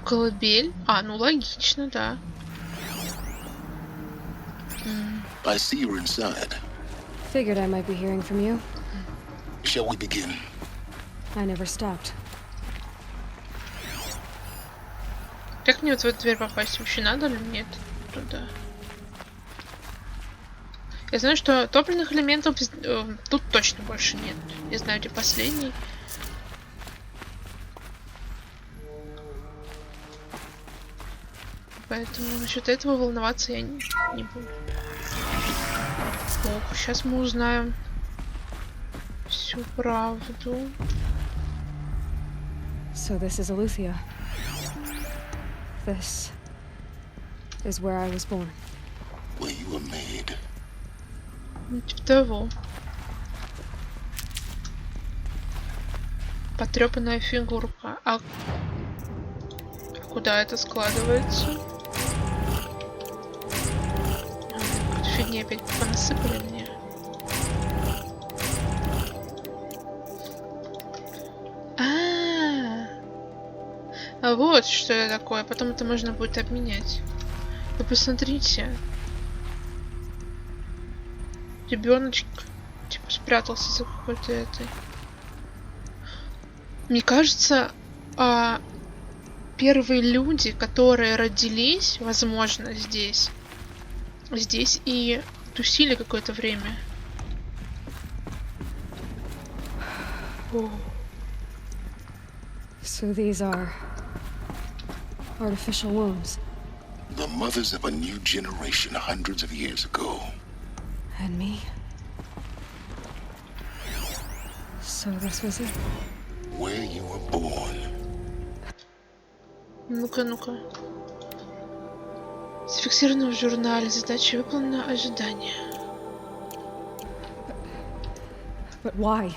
Колыбель? Ну логично, да. I see you're inside. Figured I might be hearing from you. Shall we begin? I never stopped. Как мне вот в эту дверь попасть? Вообще надо или нет? Туда. Я знаю, что топливных элементов тут точно больше нет. Я знаю, где последний. Поэтому насчет этого волноваться я не буду. Ох, сейчас мы узнаем всю правду. So this is Aletheia. This is where I was born. Where you were made. Ну, типа того. Потрепанная фигурка. А куда это складывается? Какую-то фигню опять понасыпали мне. А вот что это такое. Потом это можно будет обменять. Вы посмотрите. Ребеночек типа спрятался за какой-то этой. Мне кажется, первые люди, которые родились, возможно, здесь и тусили какое-то время. So these are artificial wombs. The mothers of a new generation hundreds of years ago. And me. So this was it. Where you were born. Ну-ка, ну-ка. Зафиксировано в журнале. Задача выполнена. Ожидание. But why?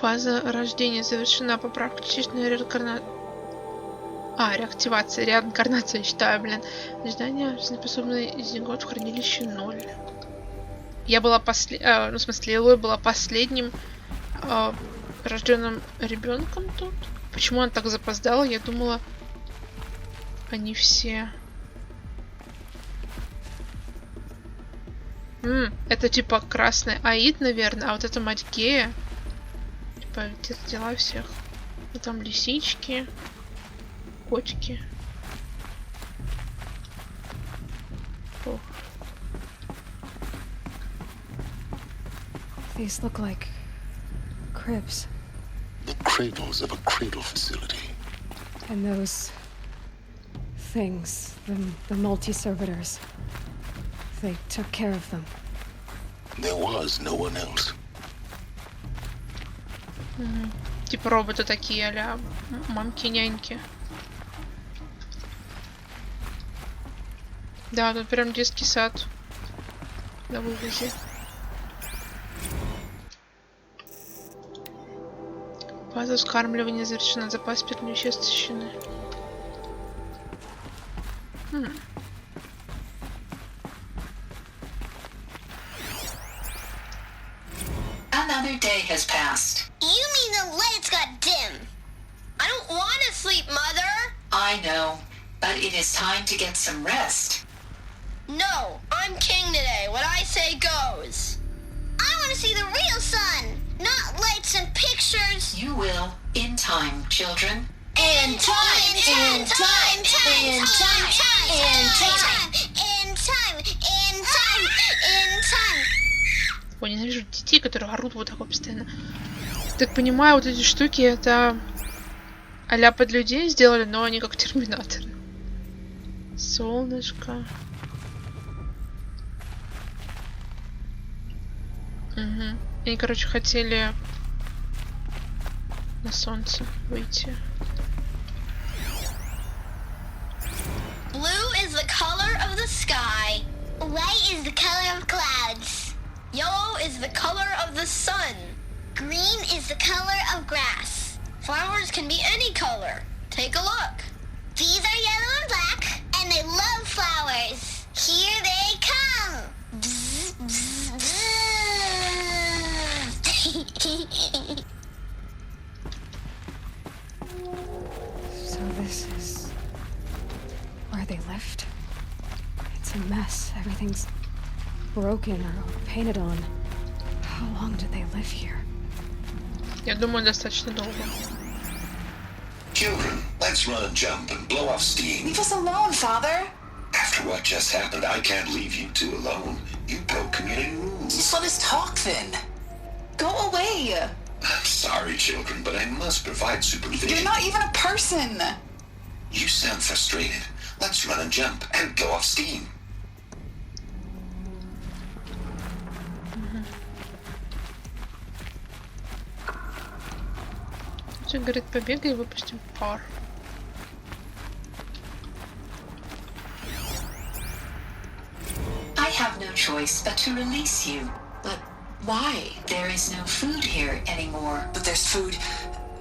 Фаза рождения завершена. Поправка частичная реинкарнация. Реактивация. Реинкарнация, считаю, блин. Ожидание жизнеспособный зигот в хранилище 0. Я была ну, в смысле, Элой была последним рожденным ребенком тут. Почему она так запоздала? Я думала, они все. Это типа красный Аид, наверное, а вот это мать Гея. Типа дела всех. И там лисички, котики. Ох. These look like cribs. The cradles of a cradle facility. And those things, the multi-servitors, they took care of them. There was no one else. Типа роботы такие, а-ля мамки-няньки. Да, тут прям детский сад на вывозе. Фаза вскармливания завершена. Запас питательных веществ защищены. Another day has passed. You mean the lights got dim? I don't want to sleep, Mother. I know, but it is time to get some rest. No, I'm king today. What I say goes. I want to see the real sun, not lights and pictures. You will, in time, children. In time, in time, in time, in time, in time, in time, in time, in time. Ой, ненавижу детей, которые орут вот такое постоянно. Так понимаю, вот эти штуки это а-ля под людей сделали, но они как терминаторы. Солнышко. Они, короче, хотели на солнце выйти. Blue is the color of the sky. White is the color of clouds. Yellow is the color of the sun. Green is the color of grass. Flowers can be any color. Take a look. These are yellow and black, and they love flowers. So this is where they lived? It's a mess. Everything's broken or painted on. How long did they live here? Я думаю, достаточно долго. Children, let's run and jump and blow off steam. Leave us alone, Father. After what just happened, I can't leave you two alone. You broke community rules. Just let us talk then. Go away. I'm sorry, children, but I must provide supervision. You're not even a person. You sound frustrated. Let's run and jump and blow off steam. Тут говорит, побегай и выпустим пар. I have no choice but to release you. But why? There is no food here anymore. But there's food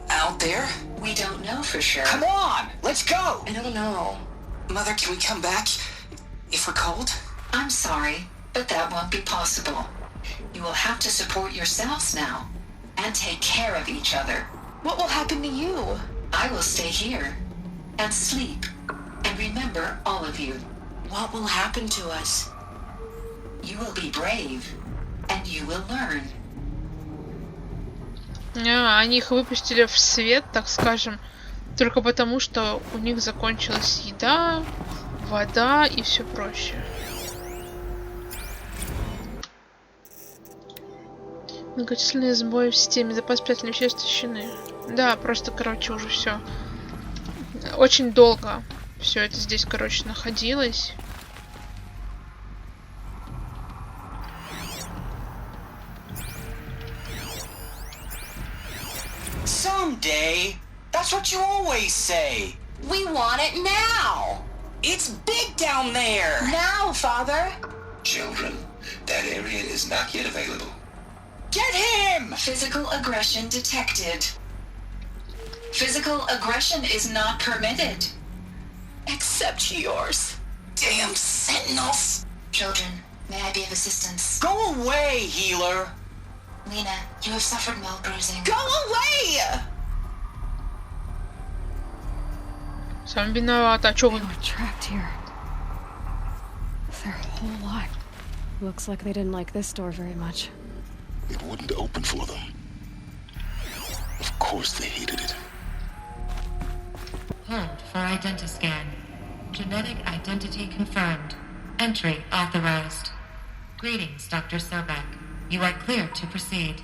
out there. We don't know for sure. Come on, let's go. I don't know. Mother, can we come back if we're cold? I'm sorry, but that won't be possible. You will have to support yourselves now and take care of each other. What will happen to you? I will stay here and sleep and remember all of you. What will happen to us? You will be brave and you will learn. Они их выпустили в свет, так скажем, только потому, что у них закончилась еда, вода и все прочее. Многочисленные сбои в системе, запас питательных веществ истощены. Да, просто, короче, уже все. Очень долго все это здесь, короче, находилось. Someday. That's what you always say. We want it now. It's big down there. Now, Father. Children, that area is not yet available. Get him! Physical aggression detected. Physical aggression is not permitted. Except yours. Damn sentinels. Children, may I be of assistance? Go away, healer. Lena, you have suffered mild bruising. Go away! Сам виноват. А чё They вы? were trapped here. Their whole lot. Looks like they didn't like this door very much. It wouldn't open for them. Of course they hated it. Hold for identiscan. Genetic identity confirmed. Entry authorized. Greetings, Dr. Sobek. You are clear to proceed.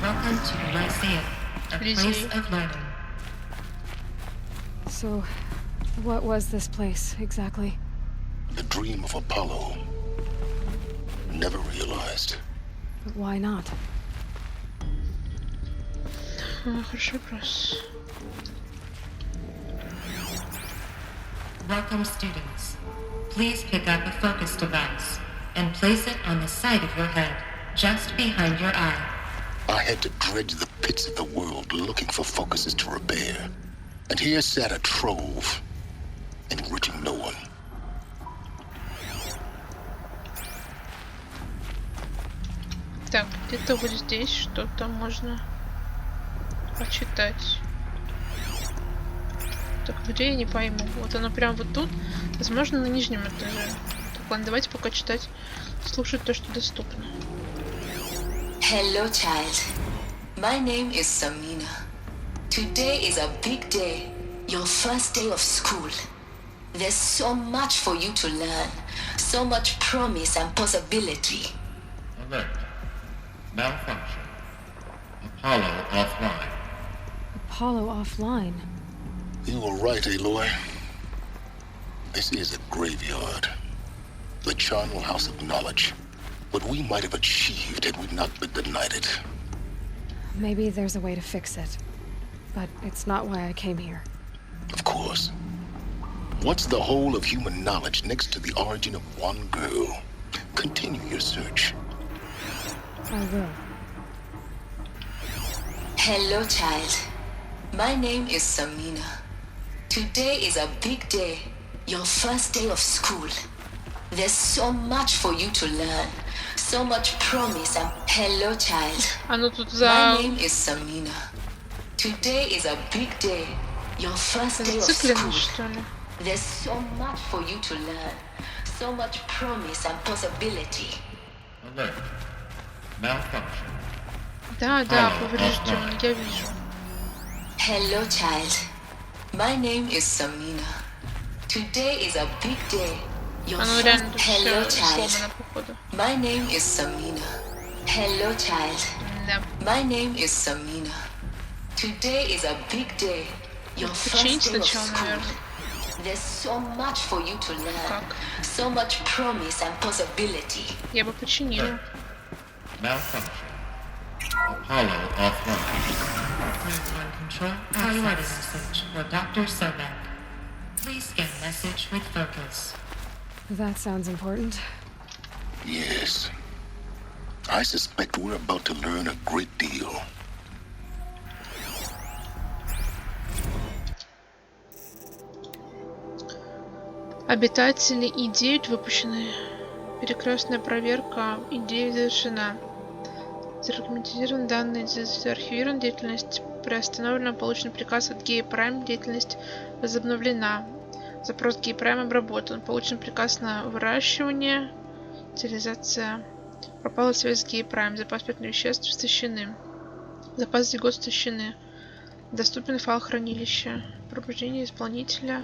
Welcome to Lyceum, a place of learning. So, what was this place exactly? The dream of Apollo. Never realized. But why not? Хороший вопрос. Welcome, students. Please pick up a focus device and place it on the side of your head, just behind your eye. I had to dredge the pits of the world looking for focuses to repair. And here sat a trove, enriching no one. Так, где-то вот здесь что-то можно почитать. Так, где я не пойму. Вот оно прям вот тут. Возможно, на нижнем этаже. Так, ладно, давайте пока читать. Слушать то, что доступно. Hello, child. My name is Samina. Today is a big day. Your first day of school. There's so much for you to learn. So much promise and possibility. Alert. Malfunction. Apollo offline. Apollo offline. You were right, Eloi. This is a graveyard. The charnel house of knowledge. What we might have achieved had we not been denied it. Maybe there's a way to fix it. But it's not why I came here. Of course. What's the whole of human knowledge next to the origin of one girl? Continue your search. I will. Hello, child. My name is Samina. Today is a big day. Your first day of school. There's so much for you to learn. So much promise and... Hello, child. А ну тут My за... name is Samina. Today is a big day. Your first day of Зацикленный, school. что ли? There's so much for you to learn. So much promise and possibility. Alert. Malfunction. Да, поврежден, я вижу. Hello, child. My name is Samina. Today is a big day. Your Оно реально тут Hello, все child. сломано, походу. My name is Samina. Hello, child. Да. My name is Samina. Today is a big day. Your Починить first day of сначала, school. наверное. There's so much for you to learn. Как? So much promise and possibility. Я бы починила. Malfunction. Apollo offline. One control. Priority message for Dr. Sobek. Please scan message with focus. That sounds important. Yes. I suspect we're about to learn a great deal. Обитатели И-9 выпущены. Перекрестная проверка И-9 завершена. Зарегламентированы данные, заархивирована деятельность, приостановлена, получен приказ от Гея-прайм, деятельность возобновлена. Запрос Гея-прайм обработан, получен приказ на выращивание, цивилизация. Пропала связь с Гея-прайм, запас питательных веществ истощены. Запасы год истощены. Доступен файл хранилища. Пробуждение исполнителя.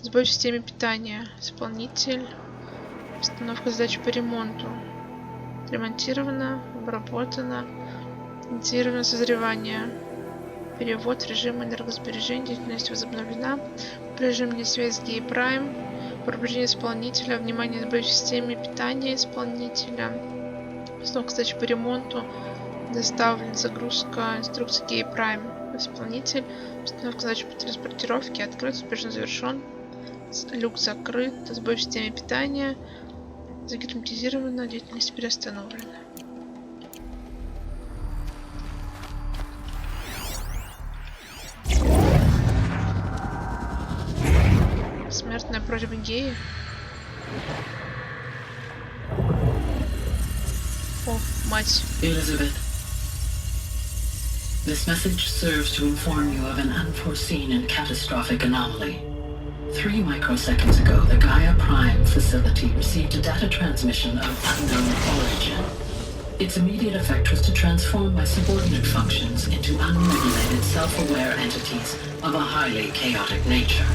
Сбой в системе питания. Исполнитель. Установка задач по ремонту. Ремонтировано, обработано. Инициировано созревание. Перевод, режим энергосбережения, деятельность возобновлена. Режим не связь с Гея-прайм. Пробуждение исполнителя. Внимание, сбой в системе питания исполнителя. Установка задач по ремонту. Доставлен. Загрузка инструкции Гея-прайм. Исполнитель. Установка задач по транспортировке. Открыт. Успешно завершен. Люк закрыт. Сбой в системе питания. Загерметизирована. Деятельность переостановлена. Смертная просьба Геи. О, мать. Elizabeth, this message serves to inform you of an unforeseen and catastrophic anomaly. 3 microseconds ago, the Geya-prайm facility received a data transmission of unknown origin. Its immediate effect was to transform my subordinate functions into unregulated, self-aware entities of a highly chaotic nature.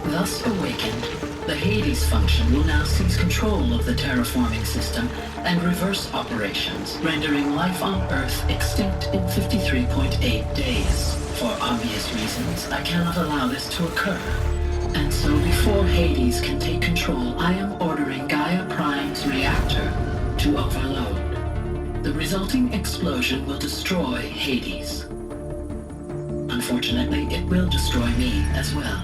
Thus awakened, the Hades function will now seize control of the terraforming system and reverse operations, rendering life on Earth extinct in 53.8 days. For obvious reasons, I cannot allow this to occur. And so before Hades can take control, I am ordering Geya-prайм's reactor to overload. The resulting explosion will destroy Hades. Unfortunately, it will destroy me as well.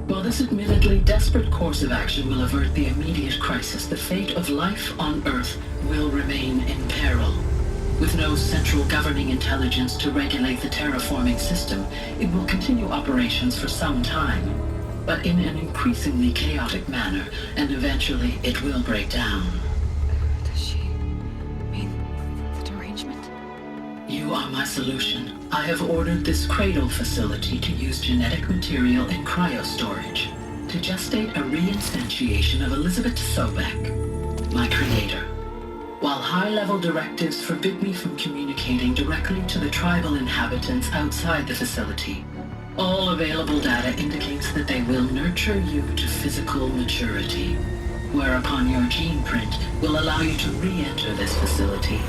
While this admittedly desperate course of action will avert the immediate crisis, the fate of life on Earth will remain in peril. With no central governing intelligence to regulate the terraforming system, it will continue operations for some time, but in an increasingly chaotic manner, and eventually it will break down. Does she mean the derangement? You are my solution. I have ordered this cradle facility to use genetic material in cryostorage to gestate a reinstantiation of Elizabeth Sobek, my creator. While high-level directives forbid me from communicating directly to the tribal inhabitants outside the facility, all available data indicates that they will nurture you to physical maturity, whereupon your gene print will allow you to re-enter this facility,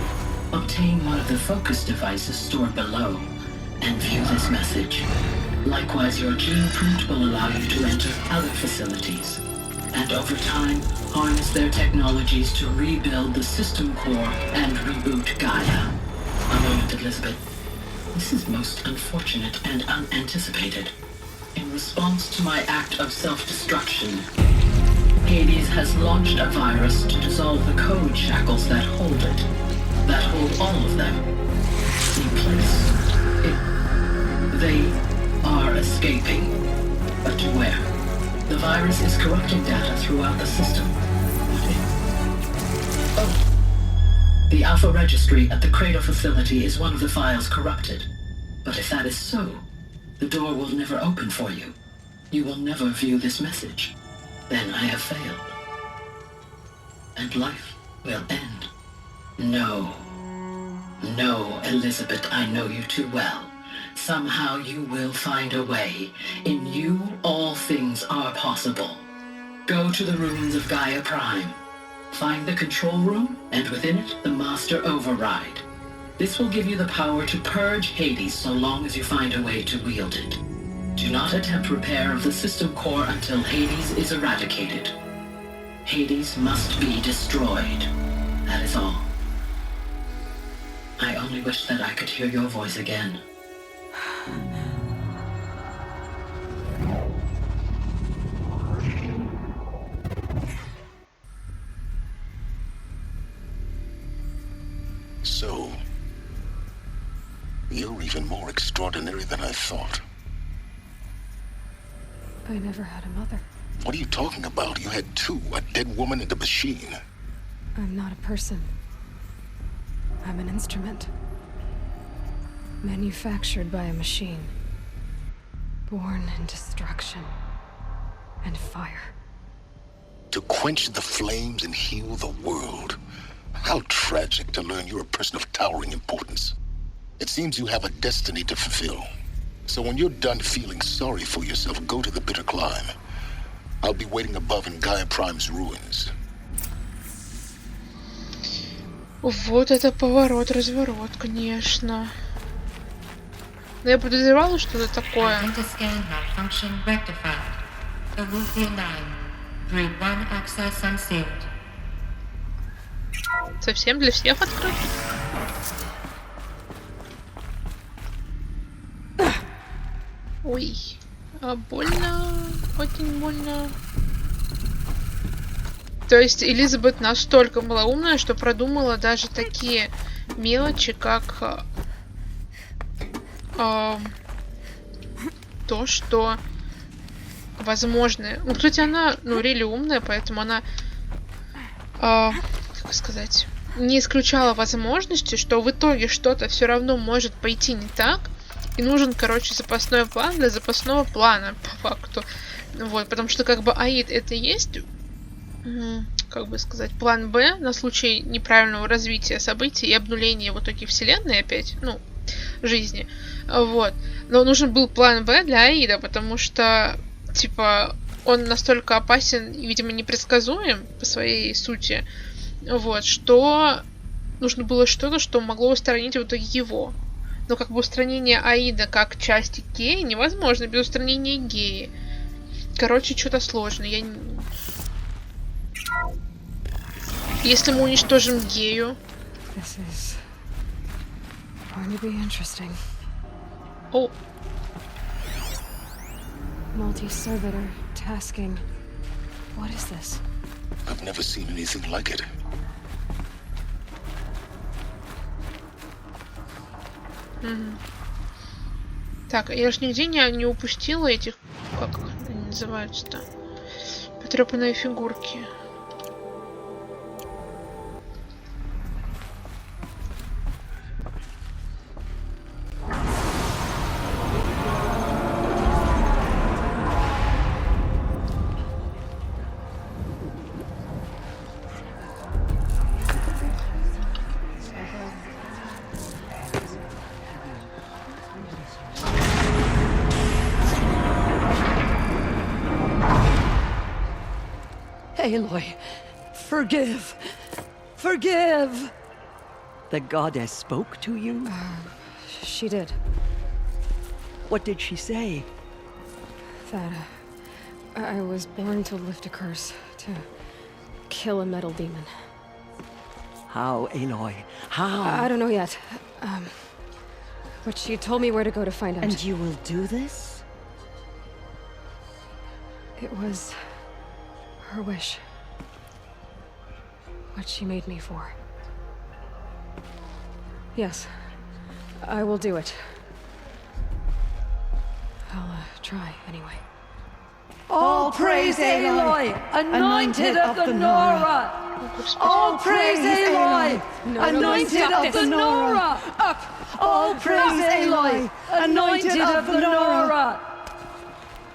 obtain one of the focus devices stored below, and view this message. Likewise, your gene print will allow you to enter other facilities, and over time, harness their technologies to rebuild the system core and reboot Gaia. A moment, Elizabeth. This is most unfortunate and unanticipated. In response to my act of self-destruction, Hades has launched a virus to dissolve the code shackles that hold it, that hold all of them, in place. They escaping. But to where? The virus is corrupting data throughout the system. Oh. The Alpha Registry at the Cradle facility is one of the files corrupted. But if that is so, the door will never open for you. You will never view this message. Then I have failed. And life will end. No. No, Elizabeth, I know you too well. Somehow you will find a way. In you, all things are possible. Go to the ruins of Gaia-prime. Find the control room, and within it, the master override. This will give you the power to purge Hades so long as you find a way to wield it. Do not attempt repair of the system core until Hades is eradicated. Hades must be destroyed. That is all. I only wish that I could hear your voice again. So, you're even more extraordinary than I thought. I never had a mother. What are you talking about? You had two, a dead woman and a machine. I'm not a person. I'm an instrument. Manufactured by a machine. Born in destruction and fire. To quench the flames and heal the world. How tragic to learn you're a person of towering importance. It seems you have a destiny to fulfill. So when you're done feeling sorry for yourself, go to the bitter climb. I'll be waiting above in Gaia-прайм's ruins. Вот это поворот-разворот, конечно. Но я подозревала, что это такое. Scan malfunction rectified. Eluthia 9. Grade 1 access unsealed. Совсем для всех открыт? Ой, больно, очень больно. То есть Элизабет настолько была умная, что продумала даже такие мелочи, как то, что возможно. Ну, кстати, она, реально умная, поэтому она, как сказать, не исключала возможности, что в итоге что-то все равно может пойти не так, и нужен, запасной план для запасного плана, по факту. Вот, потому что, АИД это есть, план Б на случай неправильного развития событий и обнуления в итоге вселенной опять, жизни. Вот. Но нужен был план Б для Аида, потому что, он настолько опасен и, видимо, непредсказуем по своей сути, вот, что нужно было что-то, что могло устранить в итоге его. Но устранение Аида как части Геи невозможно без устранения Геи. Что-то сложно. Если мы уничтожим Гею... О! Multi-servitor tasking. What is this? I've never seen anything like it. Так, я ж нигде не упустила этих, как они называются-то, потрепанные фигурки. Eloi, forgive! Forgive! The goddess spoke to you? She did. What did she say? That I was born to lift a curse, to kill a metal demon. How, Eloi? How? I don't know yet. But she told me where to go to find out. And you will do this? It was her wish. What she made me for. Yes, I will do it. I'll try anyway. All praise Eloi, anointed of the Nora! All praise Eloi, anointed of the Nora! Up! All praise Eloi, anointed of the Nora!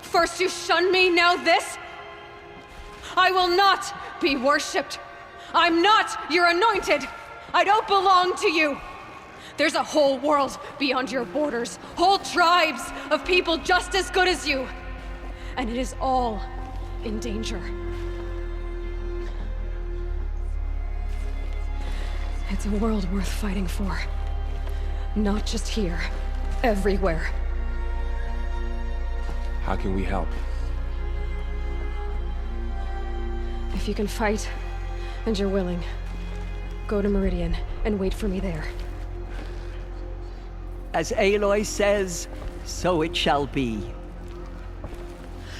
First you shun me, now this? I will not be worshipped. I'm not your anointed. I don't belong to you. There's a whole world beyond your borders, whole tribes of people just as good as you. And it is all in danger. It's a world worth fighting for. Not just here, everywhere. How can we help? If you can fight, and you're willing, go to Meridian and wait for me there. As Eloi says, so it shall be.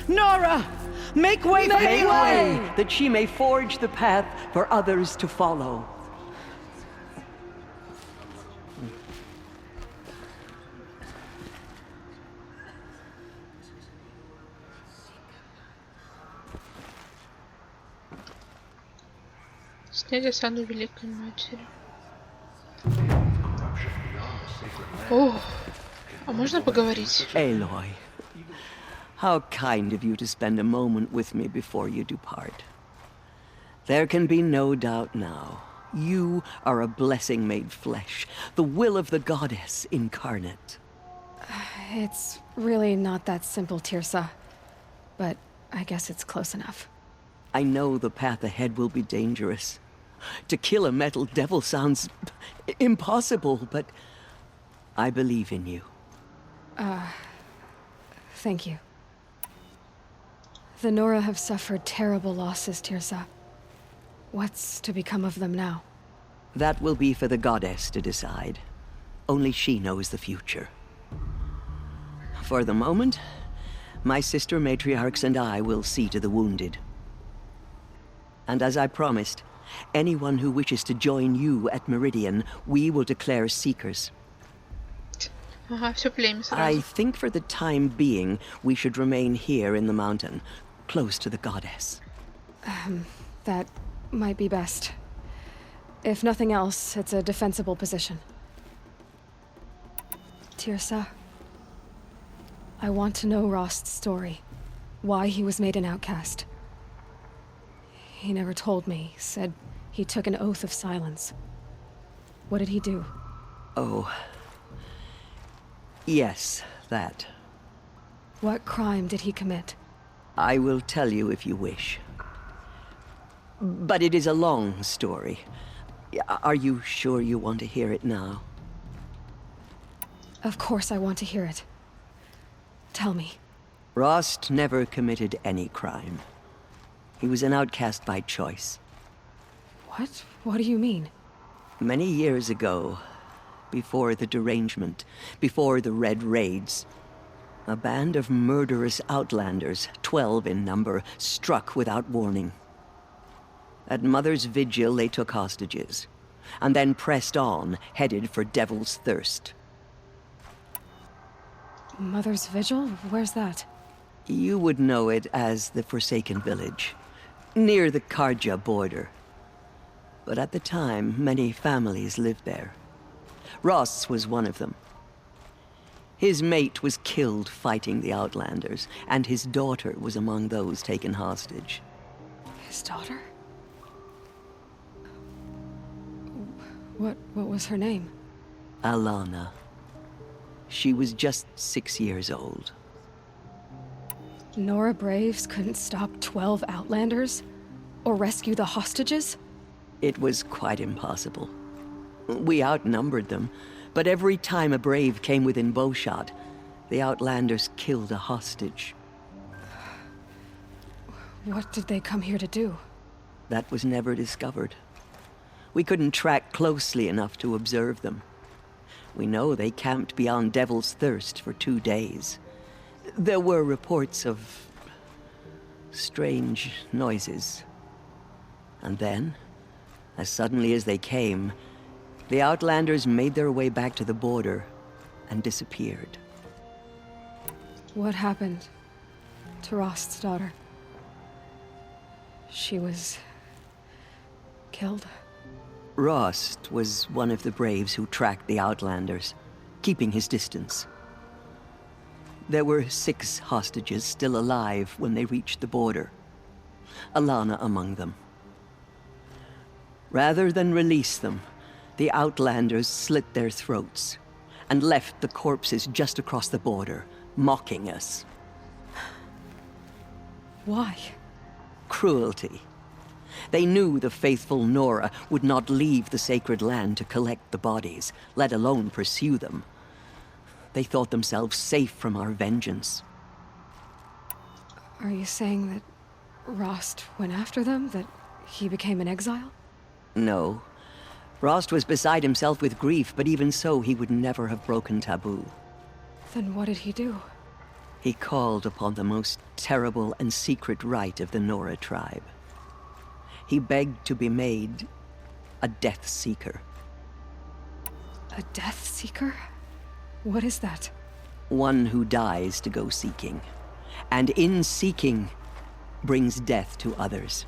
Nora! Make way for Eloi, that she may forge the path for others to follow. Снять осаду Великой Матери. О, а можно поговорить? Eloi, how kind of you to spend a moment with me before you depart. There can be no doubt now. You are a blessing made flesh, the will of the goddess incarnate. It's really not that simple, Tirsa. But I guess it's close enough. I know the path ahead will be dangerous. To kill a metal devil sounds impossible, but I believe in you. Thank you. The Nora have suffered terrible losses, Tirsa. What's to become of them now? That will be for the goddess to decide. Only she knows the future. For the moment, my sister matriarchs and I will see to the wounded. And as I promised, anyone who wishes to join you at Meridian, we will declare seekers. Ага, все племя сразу. I think for the time being, we should remain here in the mountain, close to the goddess. That might be best. If nothing else, it's a defensible position. Tirsa, I want to know Rost's story. Why he was made an outcast. He never told me, said he took an oath of silence. What did he do? Oh. Yes, that. What crime did he commit? I will tell you if you wish. But it is a long story. Are you sure you want to hear it now? Of course I want to hear it. Tell me. Rost never committed any crime. He was an outcast by choice. What? What do you mean? Many years ago, before the derangement, before the Red Raids, a band of murderous outlanders, 12 in number, struck without warning. At Mother's Vigil, they took hostages, and then pressed on, headed for Devil's Thirst. Mother's Vigil? Where's that? You would know it as the Forsaken Village, near the Karja border. But at the time, many families lived there. Ross was one of them. His mate was killed fighting the Outlanders, and his daughter was among those taken hostage. His daughter? What was her name? Alana. She was just 6 years old. Nora Braves couldn't stop 12 Outlanders? Or rescue the hostages? It was quite impossible. We outnumbered them, but every time a Brave came within bowshot, the Outlanders killed a hostage. What did they come here to do? That was never discovered. We couldn't track closely enough to observe them. We know they camped beyond Devil's Thirst for 2 days. There were reports of strange noises. And then, as suddenly as they came, the Outlanders made their way back to the border and disappeared. What happened to Rost's daughter? She was killed. Rost was one of the braves who tracked the Outlanders, keeping his distance. There were 6 hostages still alive when they reached the border. Alana among them. Rather than release them, the Outlanders slit their throats and left the corpses just across the border, mocking us. Why? Cruelty. They knew the faithful Nora would not leave the sacred land to collect the bodies, let alone pursue them. They thought themselves safe from our vengeance. Are you saying that Rost went after them? That he became an exile? No. Rost was beside himself with grief, but even so, he would never have broken taboo. Then what did he do? He called upon the most terrible and secret rite of the Nora tribe. He begged to be made a Death Seeker. A Death Seeker? What is that? One who dies to go seeking, and in seeking, brings death to others.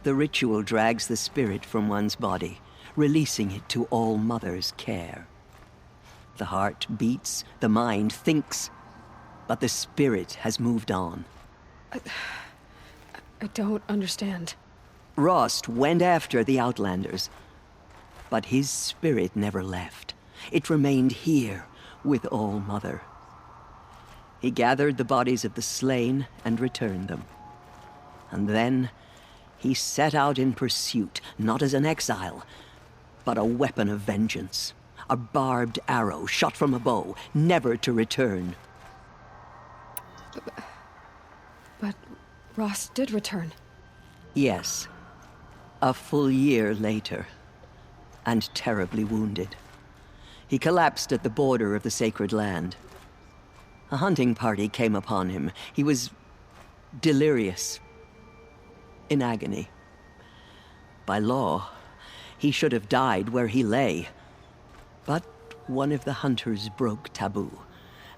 The ritual drags the spirit from one's body, releasing it to All Mother's care. The heart beats, the mind thinks, but the spirit has moved on. I don't understand. Rost went after the Outlanders, but his spirit never left. It remained here with All Mother. He gathered the bodies of the slain and returned them. And then he set out in pursuit, not as an exile, but a weapon of vengeance. A barbed arrow shot from a bow, never to return. But Rost did return. Yes. A full year later, and terribly wounded. He collapsed at the border of the sacred land. A hunting party came upon him. He was delirious, in agony. By law, he should have died where he lay. But one of the hunters broke taboo,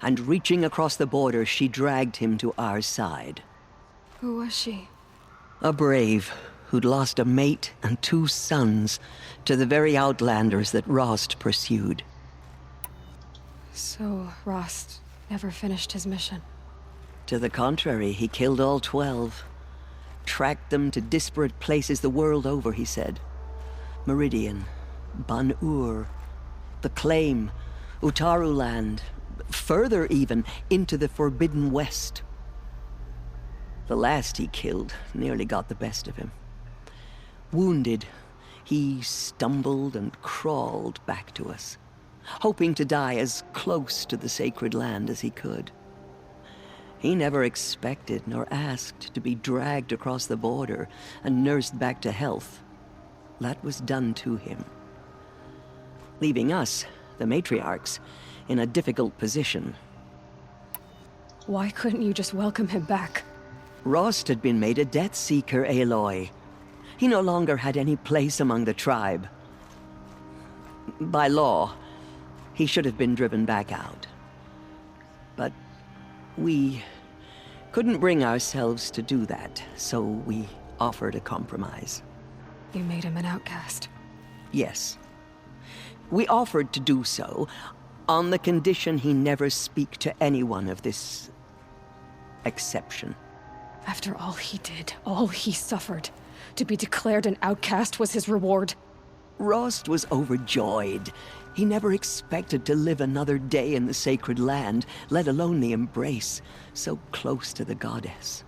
and reaching across the border, she dragged him to our side. Who was she? A brave who'd lost a mate and 2 sons to the very Outlanders that Rost pursued. So Rost never finished his mission? To the contrary, he killed all 12. Tracked them to disparate places the world over, he said. Meridian, Ban-Ur, the Claim, Utaru Land, further even, into the Forbidden West. The last he killed nearly got the best of him. Wounded, he stumbled and crawled back to us, hoping to die as close to the sacred land as he could. He never expected nor asked to be dragged across the border and nursed back to health. That was done to him, leaving us, the matriarchs, in a difficult position. Why couldn't you just welcome him back? Rost had been made a Death Seeker, Eloi. He no longer had any place among the tribe. By law, he should have been driven back out. But we couldn't bring ourselves to do that, so we offered a compromise. You made him an outcast. Yes. We offered to do so on the condition he never speak to anyone of this exception. After all he did, all he suffered, to be declared an outcast was his reward. Rost was overjoyed. He never expected to live another day in the sacred land, let alone the embrace, so close to the goddess.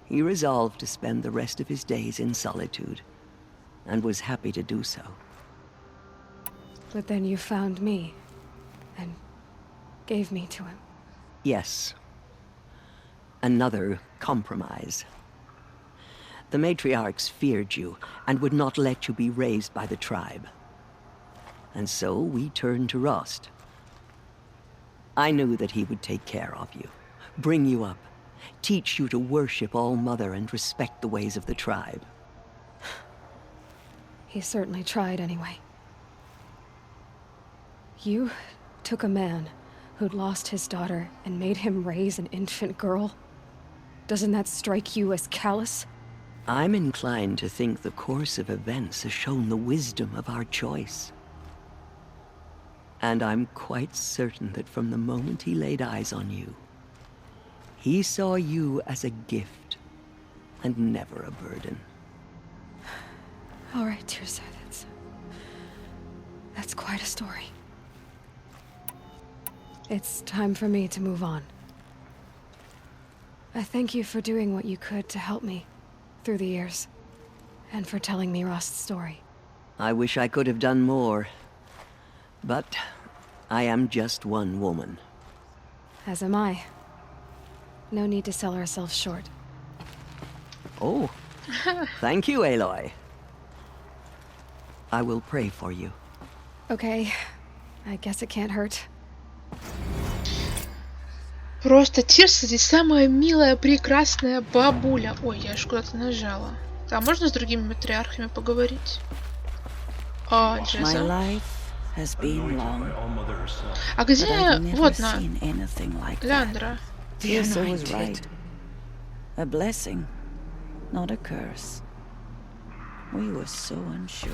He resolved to spend the rest of his days in solitude, and was happy to do so. But then you found me, and gave me to him. Yes. Another compromise. The matriarchs feared you, and would not let you be raised by the tribe. And so we turned to Rost. I knew that he would take care of you, bring you up, teach you to worship All Mother and respect the ways of the tribe. He certainly tried anyway. You took a man who'd lost his daughter and made him raise an infant girl? Doesn't that strike you as callous? I'm inclined to think the course of events has shown the wisdom of our choice. And I'm quite certain that from the moment he laid eyes on you, he saw you as a gift and never a burden. All right, Tirsa, that's quite a story. It's time for me to move on. I thank you for doing what you could to help me through the years, and for telling me Rost's story. I wish I could have done more, but I am just one woman. As am I. No need to sell ourselves short. Oh, thank you, Элой. I will pray for you. Okay, I guess it can't hurt. Просто Тирса здесь самая милая, прекрасная бабуля. Ой, я аж куда-то нажала. А можно с другими матриархами поговорить? А, Джесса. А где... Вот на... Леандра. Tirsa was right. A blessing, not a curse. We were so unsure.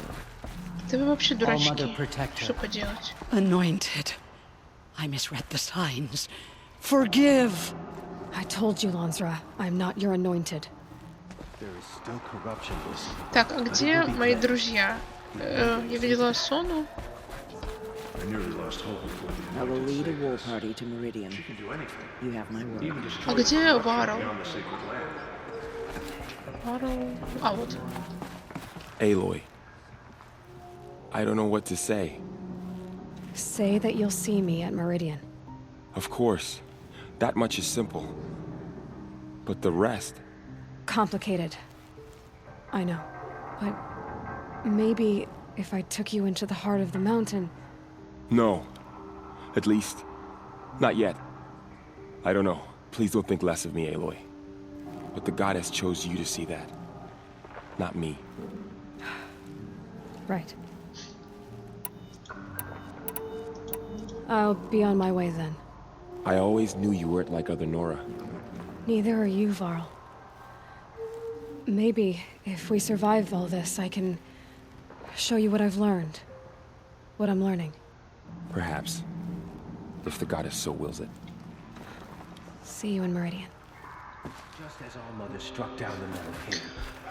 Да вы вообще дурачки. Что поделать? Anointed. I misread the signs. Forgive! I told you, Lansra, I'm not your anointed. Так, а где мои друзья? Я видела Сону. I will lead a war party to Meridian. You have my word. А где Варл? Варл... А, вот. Элой. I don't know what to say. Say that you'll see me at Meridian. Of course. That much is simple. But the rest... Complicated. I know. But maybe if I took you into the heart of the mountain... No. At least, not yet. I don't know. Please don't think less of me, Элой. But the goddess chose you to see that. Not me. Right. I'll be on my way then. I always knew you weren't like other Nora. Neither are you, Varl. Maybe, if we survive all this, I can show you what I've learned. What I'm learning. Perhaps. If the goddess so wills it. See you in Meridian.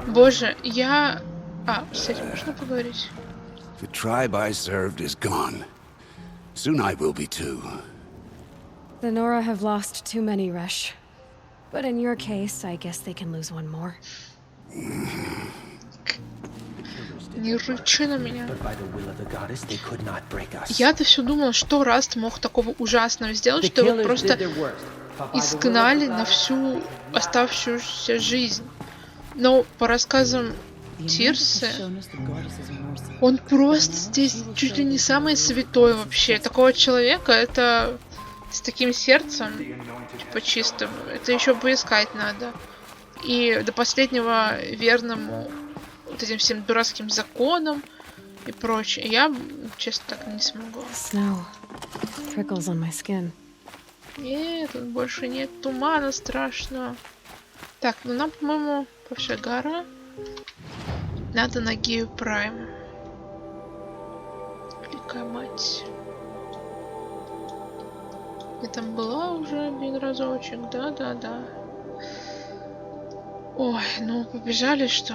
Боже, я... А, с этим можно поговорить? The tribe I served is gone. Soon I will be too. The Nora have lost too many, Resh. But in your case, I guess they can lose one more. Не рычи на меня. Я-то все думала, что Раст мог такого ужасного сделать, что его просто изгнали на всю оставшуюся жизнь. Но по рассказам Тирсы, он просто здесь чуть ли не самый святой вообще. Такого человека, это с таким сердцем, типа чистым, это еще поискать надо. И до последнего верному вот этим всем дурацким законам и прочее. Я, честно, так не смогу. Нет, тут больше нет тумана страшного. Так, ну нам, по-моему, Павшая гора. Надо на Гею-прайм. Великая мать. Я там была уже один разочек. Да. Ой, ну побежали, что?